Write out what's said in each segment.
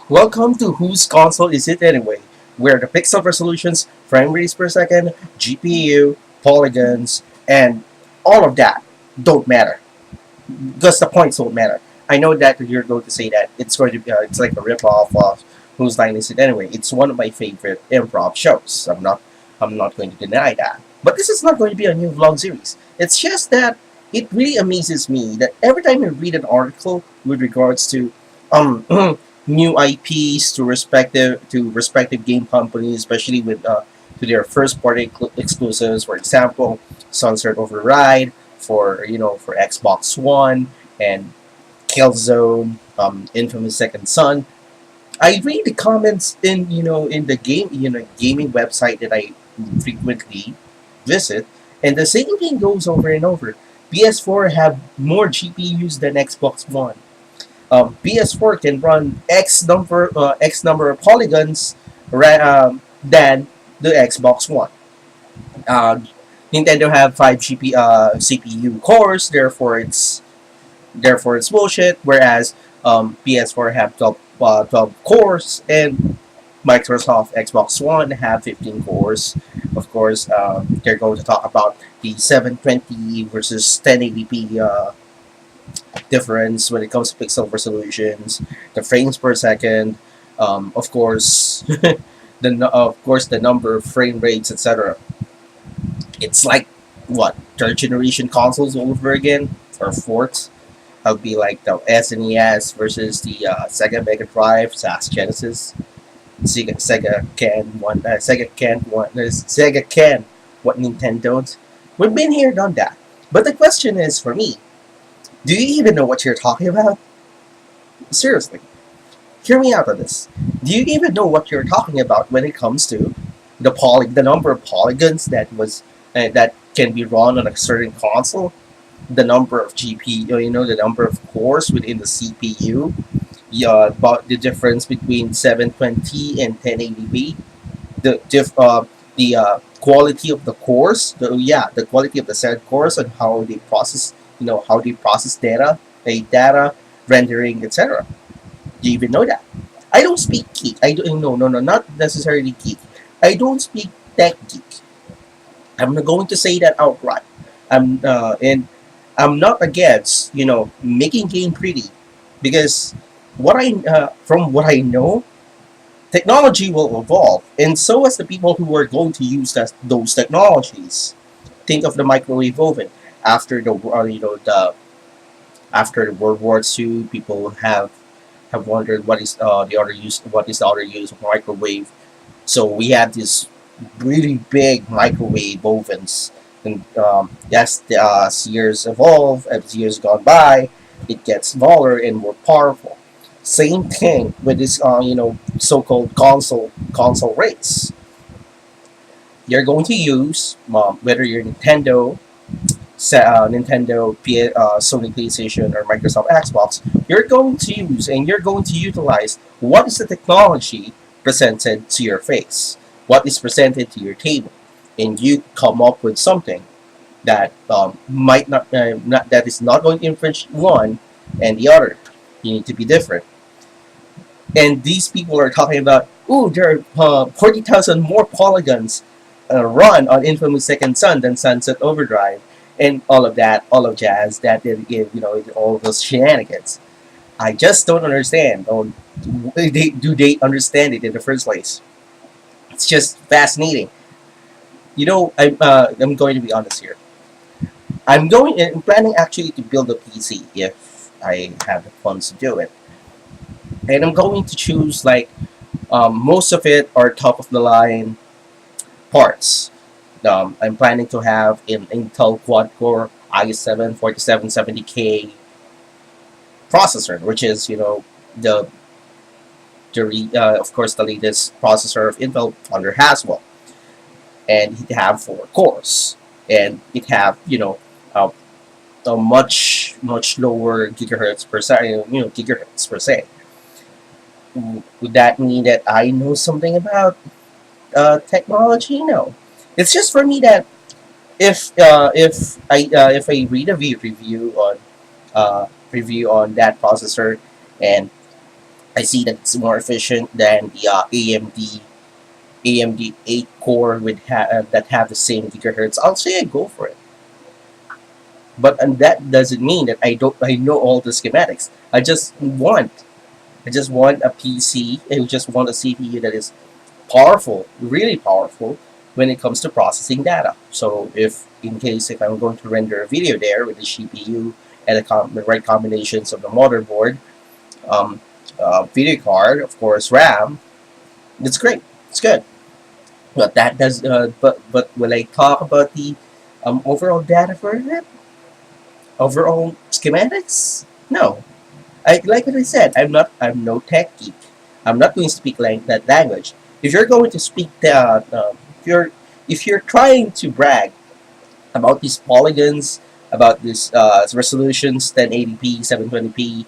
Welcome to Whose Console Is It Anyway? Where the pixel resolutions, frame rates per second, GPU, polygons, and all of that don't matter. Because the points don't matter. I know that you're going to say that it's going to be it's like a rip-off of Whose Line Is It Anyway? It's one of my favorite improv shows. I'm not going to deny that. But this is not going to be a new vlog series. It's just that it really amazes me that every time I read an article with regards to um new IPs to respective game companies, especially with to their first party exclusives. For example, Sunset Override for Xbox One and Killzone, Infamous Second Son. I read the comments in the gaming website that I frequently visit, and the same thing goes over and over. PS4 have more GPUs than Xbox One. PS4 can run X number of polygons than the Xbox One. Uh, Nintendo have 5 CPU cores, therefore it's bullshit. Whereas PS4 have 12 cores, and Microsoft Xbox One have 15 cores. Of course, they're going to talk about the 720 versus 1080p difference when it comes to pixel resolutions, the frames per second, of course, the number of frame rates, etc. It's like what third generation consoles all over again, or fourth. That would be like the SNES versus the Sega Mega Drive, SAS Genesis, Sega can what Nintendo's. We've been here, done that. But the question is for me, do you even know what you're talking about? Seriously, hear me out on this. Do you even know what you're talking about when it comes to the number of polygons that can be run on a certain console, the number of GPU, the number of cores within the CPU, about the difference between 720 and 1080p, the quality of the cores, the quality of the said cores and how they process data, rendering, etc. Do you even know that? I don't speak geek. I don't no no no not necessarily geek. I don't speak tech geek. I'm not going to say that outright. And I'm not against making game pretty, because from what I know, technology will evolve, and so as the people who are going to use those technologies. Think of the microwave oven after the World War II. People have wondered what is the other use of microwave. So we have this really big microwave ovens, and as years evolve, as years gone by, it gets smaller and more powerful. Same thing with this, so-called console race. You're going to use, whether you're Sony PlayStation, or Microsoft Xbox, you're going to utilize what is the technology presented to your face, what is presented to your table, and you come up with something that might not that is not going to infringe one and the other. You need to be different. And these people are talking about, ooh, there are 40,000 more polygons run on Infamous Second Son than Sunset Overdrive, and all of that, all of jazz, that did give, all those shenanigans. I just don't understand. Do they understand it in the first place? It's just fascinating. I'm going to be honest here. I'm planning actually to build a PC if I have the funds to do it, and I'm going to choose like most of it are top of the line parts. I'm planning to have an Intel quad core i7 4770K processor, which is the of course the latest processor of Intel under Haswell, and it have 4 cores, and it have a, a much lower gigahertz per se. Would that mean that I know something about technology? No. It's just for me that if I read a review on that processor, and I see that it's more efficient than the AMD 8 core with that have the same gigahertz. I'll say I go for it. But and that doesn't mean that I know all the schematics. I just want a PC. I just want a CPU that is powerful, really powerful when it comes to processing data. So if I'm going to render a video there with the CPU and the right combinations of the motherboard, um, video card, of course, RAM, it's great. It's good. But that does. But when I talk about the overall data for it, overall schematics, no. I like what I said. I'm no tech geek. I'm not going to speak like that language. If you're going to speak that, if you're trying to brag about these polygons, about these resolutions, 1080p, 720p,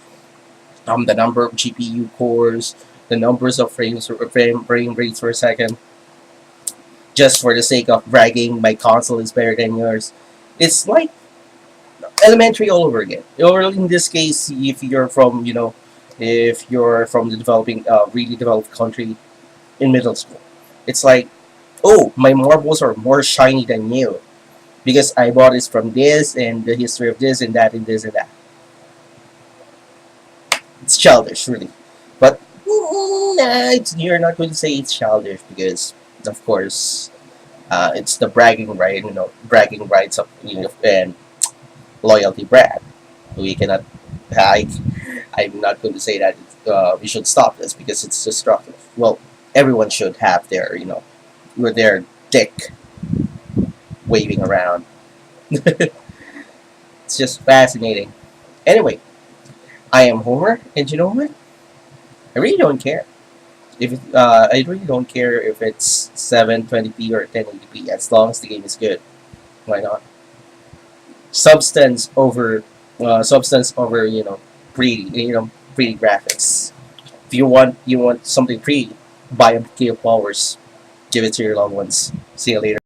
the number of GPU cores, the numbers of frame rates per second, just for the sake of bragging, my console is better than yours. It's like elementary all over again. Or in this case, if you're from the really developed country in middle school, it's like, oh, my marbles are more shiny than you because I bought this from this and the history of this and that and this and that. It's childish, really. But nah, you're not going to say it's childish because, of course, it's the bragging rights of and loyalty brand. We cannot. I, I'm not going to say that we should stop this because it's destructive. Well, everyone should have with their dick waving around. It's just fascinating. Anyway, I am Homer, and you know what? I really don't care. I really don't care if it's 720p or 1080p as long as the game is good. Why not? Substance over pretty pretty graphics. If you want something pretty, buy a bouquet of flowers. Give it to your loved ones. See you later.